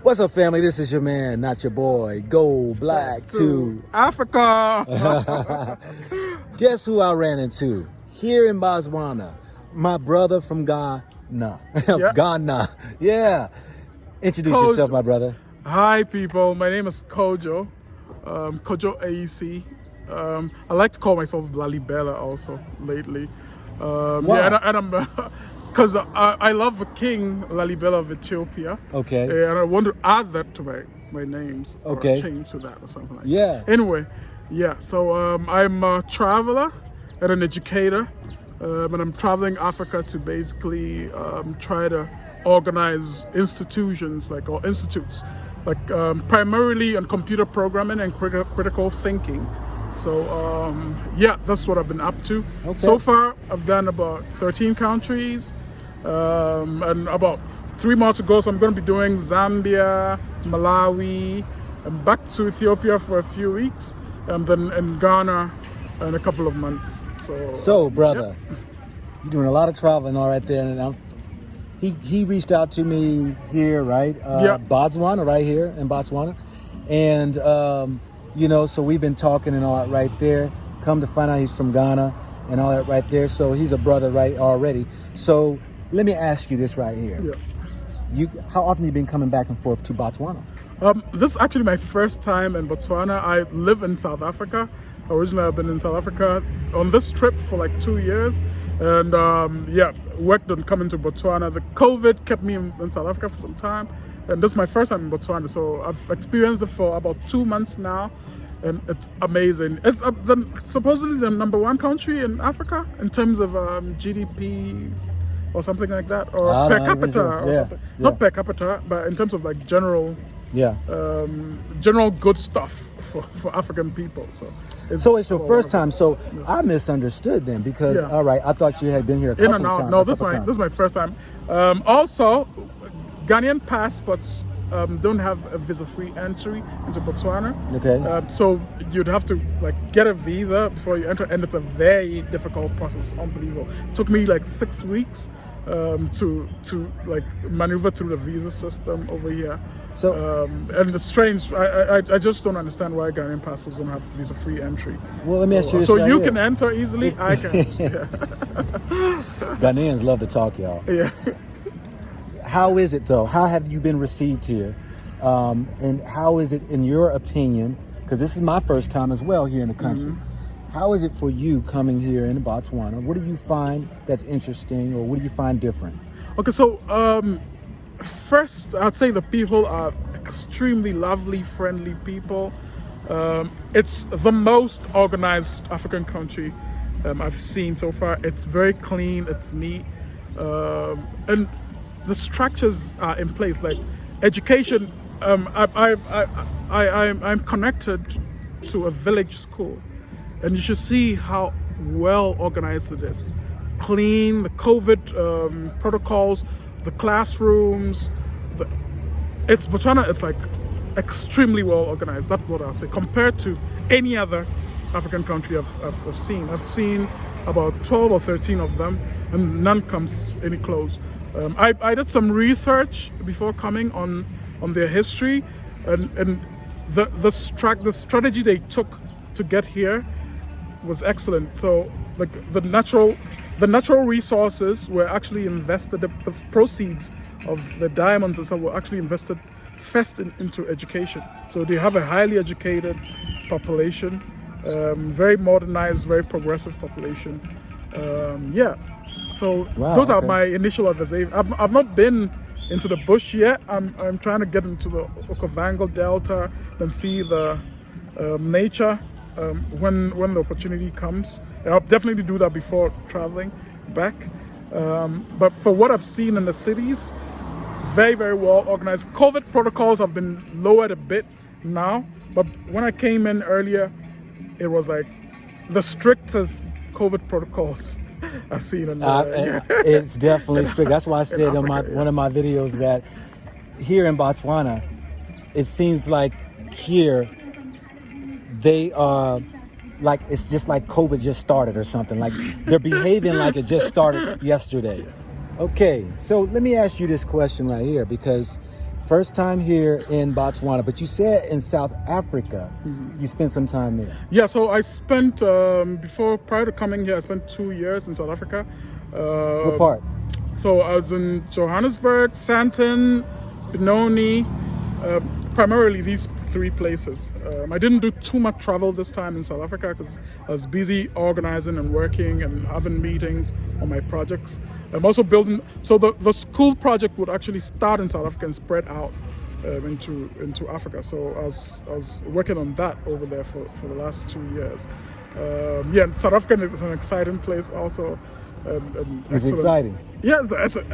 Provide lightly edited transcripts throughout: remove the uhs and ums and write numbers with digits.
What's up, family? This is your man, not your boy, Go Black to Africa. Guess who I ran into here in Botswana? My brother from Ghana. Yeah. Ghana. Yeah. Introduce Kojo. yourself, my brother. Hi, people. My name is Kojo. Kojo AEC. I like to call myself Lalibela also lately. Why? And I'm because I love the king Lalibela of Ethiopia. Okay. And I want to add that to my names. Okay. Or change to that or something like Yeah. that. Anyway, yeah. So I'm a traveler and an educator. And I'm traveling Africa to basically try to organize institutions or institutes, primarily on computer programming and critical thinking. So yeah, that's what I've been up to. Okay. So far, I've done about 13 countries, and about 3 more to go. So I'm going to be doing Zambia, Malawi, and back to Ethiopia for a few weeks, and then in Ghana in a couple of months. So, brother, yep. you're doing a lot of traveling all right there. And he reached out to me here, right? Yeah. Botswana, right here in Botswana. And, so we've been talking and all that right there. Come to find out he's from Ghana and all that right there. So he's a brother right already. So let me ask you this right here. Yeah. How often have you been coming back and forth to Botswana? This is actually my first time in Botswana. I live in South Africa. Originally, I've been in South Africa on this trip for 2 years. And worked on coming to Botswana. The COVID kept me in South Africa for some time. And this is my first time in Botswana. So I've experienced it for about 2 months now. And it's amazing. It's supposedly the #1 country in Africa in terms of GDP or something like that. Or per capita or something. Yeah. Not per capita, but in terms of general... Yeah. General good stuff for African people. So it's your first time. So I misunderstood then because all right, I thought you had been here a couple times. No, this is my first time. Also, Ghanaian passports don't have a visa-free entry into Botswana. Okay. So you'd have to get a visa before you enter, and it's a very difficult process. Unbelievable. It took me 6 weeks. To maneuver through the visa system over here. So and it's strange. I just don't understand why Ghanaian passports don't have visa-free entry. Well, let me ask you this. So right you here. can enter easily. I can. Yeah. Ghanaians love to talk, y'all. Yeah. How is it though? How have you been received here? And how is it, in your opinion? Because this is my first time as well here in the country. Mm-hmm. How is it for you coming here in Botswana? What do you find that's interesting, or what do you find different? Okay, so first, I'd say the people are extremely lovely, friendly people. It's the most organized African country I've seen so far. It's very clean, it's neat, and the structures are in place. Like education, I'm connected to a village school. And you should see how well organized it is. Clean, the COVID protocols, the classrooms. Botswana is extremely well organized. That's what I'll say. Compared to any other African country I've seen. I've seen about 12 or 13 of them, and none comes any close. I did some research before coming on their history, and the strategy they took to get here was excellent. So the natural resources were actually invested, the proceeds of the diamonds and stuff were actually invested first into education. So they have a highly educated population, very modernized, very progressive population. So those are my initial observations. I've not been into the bush yet. I'm trying to get into the Okavango Delta and see the nature when the opportunity comes. I'll definitely do that before traveling back. But for what I've seen in the cities, very, very well organized. COVID protocols have been lowered a bit now, but when I came in earlier, it was the strictest COVID protocols I've seen. It's definitely strict. That's why I said in one of my videos that here in Botswana, it seems like here they are it's just like COVID just started or something. They're behaving like it just started yesterday. Okay, so let me ask you this question right here, because First time here in Botswana, but you said in South Africa, you spent some time there. Yeah, so I spent, prior to coming here, I spent 2 years in South Africa. What part? So I was in Johannesburg, Sandton, Benoni, primarily these 3 places. I didn't do too much travel this time in South Africa because I was busy organizing and working and having meetings on my projects. I'm also building, so the school project would actually start in South Africa and spread out into Africa. So I was working on that over there for the last 2 years. South Africa is an exciting place also. It's exciting. Yeah.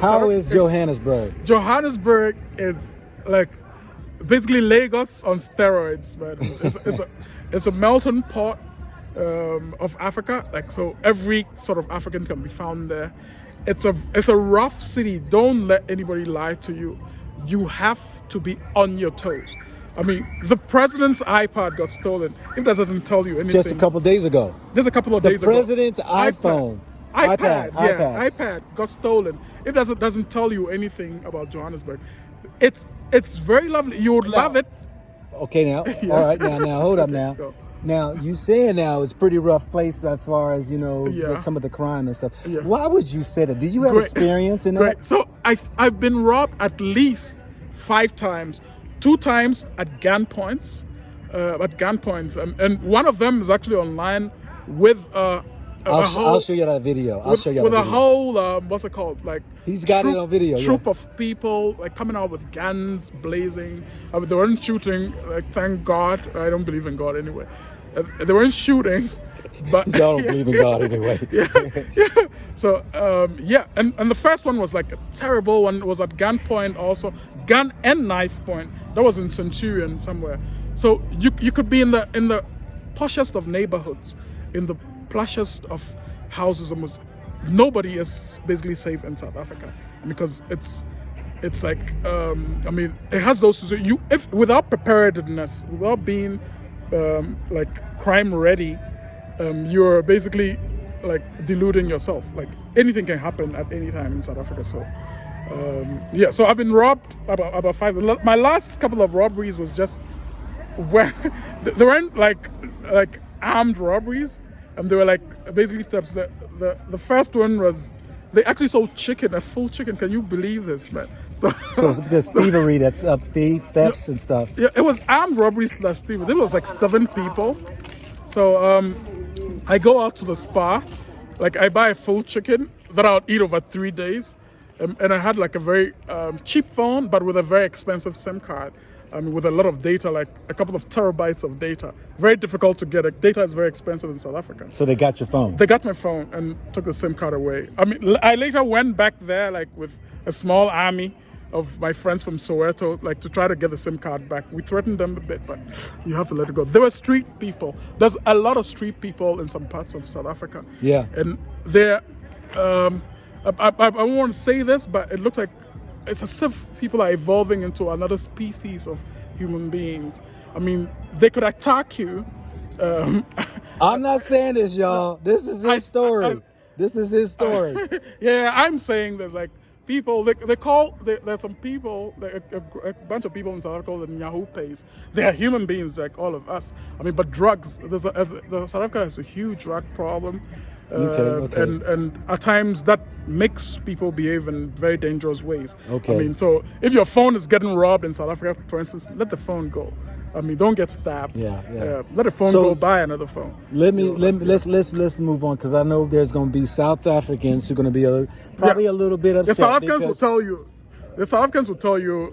How is Johannesburg? Johannesburg is like basically Lagos on steroids, man. It's a melting pot of Africa. Like, so every sort of African can be found there. It's a rough city. Don't let anybody lie to you. You have to be on your toes. I mean, the president's iPad got stolen. If that doesn't tell you anything. Just a couple days ago. Just a couple of days ago. The president's iPad got stolen. If that doesn't tell you anything about Johannesburg, it's very lovely. You would love it. Okay, now. Yeah. All right, now hold up now. Go. Now, you saying now it's a pretty rough place as far as, with some of the crime and stuff. Yeah. Why would you say that? Do you have experience in that? Great. So I've been robbed at least 5 times. 2 times at gunpoints. And one of them is actually online with I'll show you that video. With a whole, what's it called? Like, he's got it on video. Troop of people like coming out with guns blazing. I mean, they weren't shooting. Like, thank God. I don't believe in God anyway. They weren't shooting, but y'all don't believe in God anyway. Yeah. So and the first one was like a terrible one. It was at gunpoint also, gun and knife point. That was in Centurion somewhere. So you could be in the poshest of neighborhoods, in the plushest of houses. Almost nobody is basically safe in South Africa because it's like it has those. If without preparedness, without being like crime ready, you're basically like deluding yourself. Like, anything can happen at any time in South Africa. So so I've been robbed about 5. My last couple of robberies was just where they weren't like armed robberies. They were like basically thefts. The first one was, they actually sold chicken, a full chicken. Can you believe this, man? So it's thievery, that's thefts and stuff. Yeah, it was armed robbery / thievery. There was like 7 people. So I go out to the spa, like I buy a full chicken that I'll eat over 3 days, and I had like a very cheap phone, but with a very expensive SIM card. With a lot of data, like a couple of terabytes of data. Very difficult to get. Data is very expensive in South Africa. So they got your phone? They got my phone and took the SIM card away. I mean, I later went back there like with a small army of my friends from Soweto, like to try to get the SIM card back. We threatened them a bit, but you have to let it go. There were street people. There's a lot of street people in some parts of South Africa. Yeah. And they're, I don't want to say this, but it looks like it's as if people are evolving into another species of human beings. I mean, they could attack you. I'm not saying this, y'all. This is his story. This is his story. Yeah, I'm saying there's like people, there's some people, a bunch of people in South Africa called the Yahoo Pays. They are human beings like all of us. I mean, but drugs, South Africa has a huge drug problem. Okay. And at times that makes people behave in very dangerous ways. Okay. I mean, so if your phone is getting robbed in South Africa, for instance, let the phone go. I mean, don't get stabbed. Yeah. Let the phone go, buy another phone. Let's move on, because I know there's going to be South Africans who are going to be probably a little bit upset. The South Africans will tell you. The South Africans will tell you,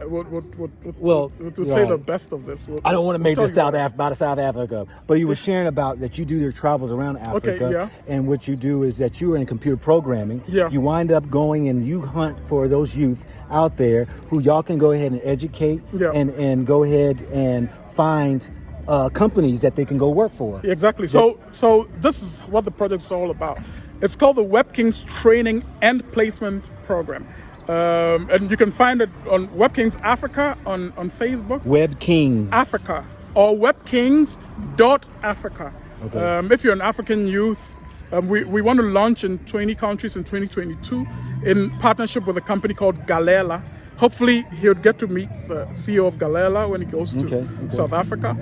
would say the best of this. I don't want to make this about South Africa, but you were sharing about that you do your travels around Africa, and what you do is that you are in computer programming. Yeah. You wind up going and you hunt for those youth out there who y'all can go ahead and educate and go ahead and find companies that they can go work for. Exactly. So this is what the project's all about. It's called the Web Kings Training and Placement Program. And you can find it on Web Kings Africa on Facebook. Web Kings Africa or webkings.africa. Okay. If you're an African youth, we want to launch in 20 countries in 2022 in partnership with a company called Galela. hopefully he would get to meet the CEO of Galela when he goes to Okay. South Africa.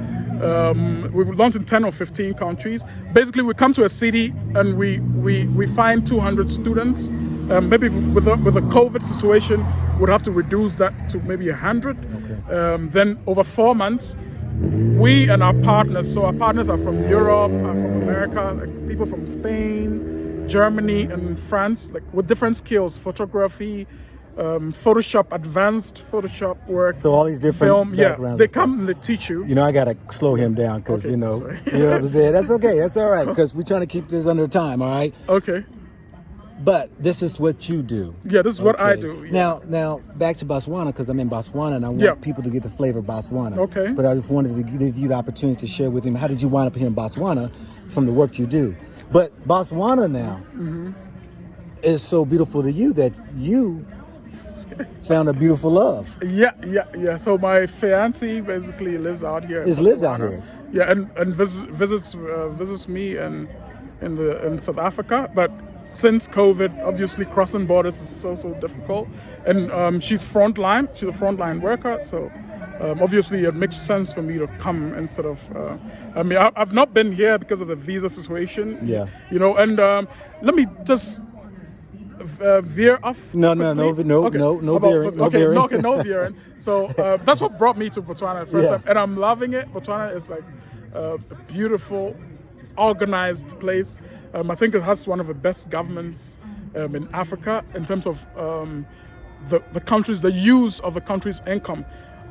We will launch in 10 or 15 countries. Basically, we come to a city and we find 200 students. Maybe with the COVID situation, we'd have to reduce that to maybe 100. Okay. Then over 4 months, we and our partners, so our partners are from Europe, are from America, like people from Spain, Germany, and France, like with different skills, photography, Photoshop, advanced Photoshop work. So all these different film, backgrounds. they and stuff. come and they teach you. You know, I gotta slow him down because Okay, you know sorry. what I'm saying. That's okay. That's all right because we're trying to keep this under time. All right. Okay. But this is what you do. Yeah, this is what I Okay. do. Yeah. Now back to Botswana because I'm in Botswana and I want Yeah. people to get the flavor of Botswana. Okay. But I just wanted to give you the opportunity to share with him how did you wind up here in Botswana from the work you do. But Botswana now is so beautiful to you that you found a beautiful love. Yeah. So my fiance basically lives out here. in Lives out Botswana. here. Yeah, and visits me in South Africa. But since COVID, obviously crossing borders is so difficult. And she's frontline. She's a frontline worker. So obviously it makes sense for me to come instead of. I mean, I've not been here because of the visa situation. Yeah. You know, and let me just. Veer off. No quickly. veering. No veering. So that's what brought me to Botswana the first Yeah. time, and I'm loving it. Botswana is like a beautiful, organized place. I think it has one of the best governments in Africa in terms of the country's the use of the country's income,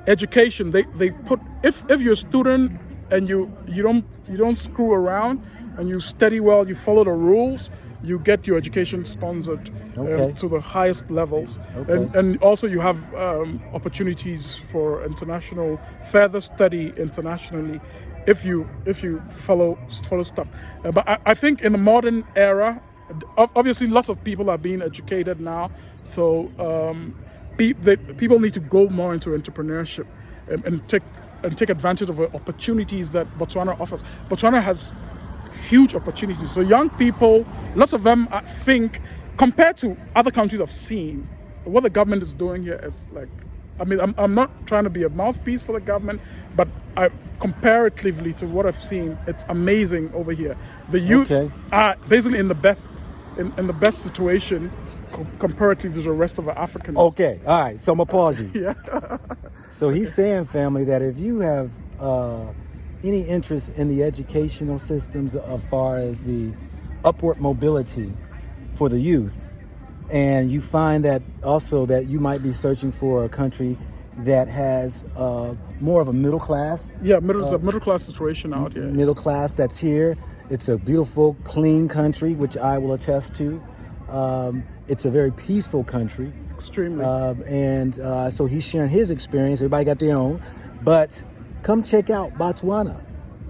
education. They put if you're a student and you don't screw around and you study well, you follow the rules. You get your education sponsored Okay. to the highest levels, Okay. and also you have opportunities for further study internationally, if you follow stuff. But I think in the modern era, obviously lots of people are being educated now, so people need to go more into entrepreneurship and take advantage of the opportunities that Botswana offers. Botswana has huge opportunities. So young people, lots of them think, compared to other countries I've seen, what the government is doing here is like, I mean, I'm not trying to be a mouthpiece for the government, but comparatively to what I've seen, it's amazing over here. The youth are basically in the best situation comparatively to the rest of the Africans. Okay. All right. So I'm gonna pause you. Yeah. So he's saying, family, that if you have any interest in the educational systems as far as the upward mobility for the youth, and you find that also that you might be searching for a country that has more of a middle class. Yeah, middle class situation out here. Middle class that's here. It's a beautiful, clean country, which I will attest to. It's a very peaceful country. Extremely. So he's sharing his experience. Everybody got their own. But come check out Botswana.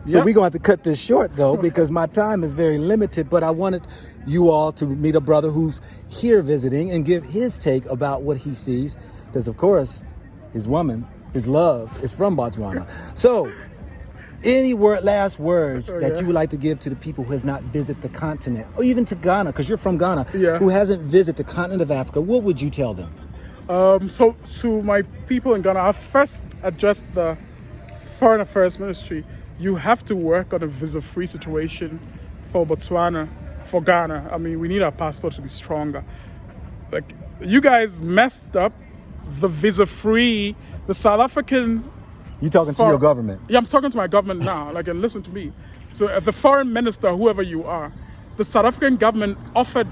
So we're going to have to cut this short, though, because my time is very limited. But I wanted you all to meet a brother who's here visiting and give his take about what he sees. Because, of course, his woman, his love, is from Botswana. So any last words that you would like to give to the people who has not visited the continent, or even to Ghana, because you're from Ghana, who hasn't visited the continent of Africa, what would you tell them? So to my people in Ghana, I first addressed the Foreign Affairs Ministry. You have to work on a visa-free situation for Botswana, for Ghana. I mean, we need our passport to be stronger. Like, you guys messed up the visa-free, the South African... You talking to your government? Yeah, I'm talking to my government now. Like, and listen to me. So, as the foreign minister, whoever you are, the South African government offered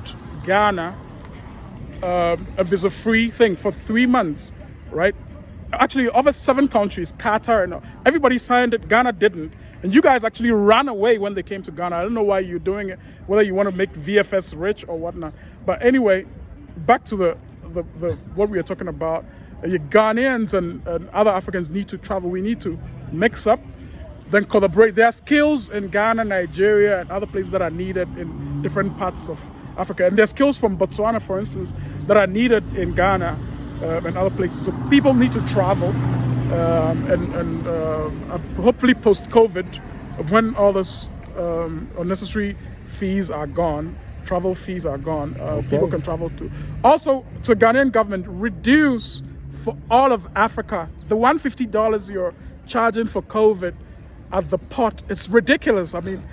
Ghana a visa-free thing for 3 months, right? Actually, over 7 countries, Qatar, and everybody signed it. Ghana didn't, and you guys actually ran away when they came to Ghana. I don't know why you're doing it. Whether you want to make VFS rich or whatnot. But anyway, back to the what we are talking about. Ghanaians and other Africans need to travel. We need to mix up, then collaborate. There are skills in Ghana, Nigeria, and other places that are needed in different parts of Africa. And there are skills from Botswana, for instance, that are needed in Ghana and other places. So people need to travel, and hopefully post-COVID, when all this unnecessary fees are gone, travel fees are gone, people can travel too. Also, to Ghanaian government, reduce for all of Africa. The $150 you're charging for COVID at the pot, it's ridiculous. I mean,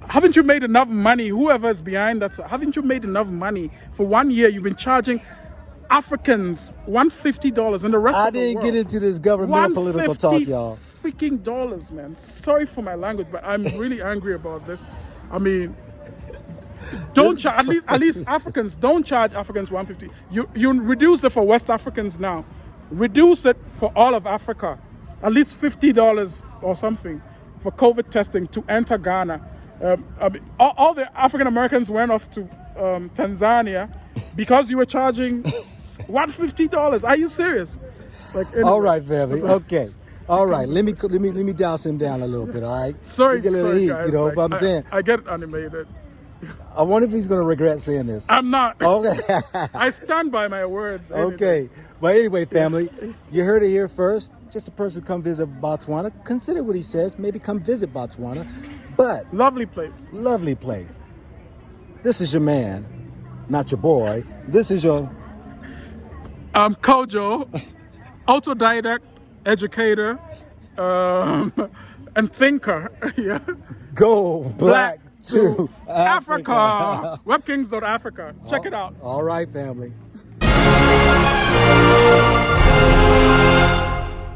haven't you made enough money? Whoever is behind that, haven't you made enough money for 1 year? You've been charging Africans $150 and the rest of the world. I didn't get into this government political talk, y'all. Freaking dollars, man. Sorry for my language, but I'm really angry about this. I mean, don't charge, at least Africans, don't charge Africans $150. You reduce it for West Africans now. Reduce it for all of Africa. At least $50 or something for COVID testing to enter Ghana. I mean, all the African Americans went off to Tanzania because you were charging $150. Are you serious? Like, anyway. All right, family. Okay. All right. Let me douse him down a little bit. All right. Sorry, guys. You know, like, but I'm saying. I get animated. I wonder if he's gonna regret saying this. I'm not. Okay. I stand by my words. Okay. But anyway, family, you heard it here first. Just a person come visit Botswana. Consider what he says. Maybe come visit Botswana. But lovely place. Lovely place. This is your man, not your boy. This is your Kojo, autodidact, educator, and thinker. Yeah. Go black to Africa. Webkings.Africa. Check it out. All right, family.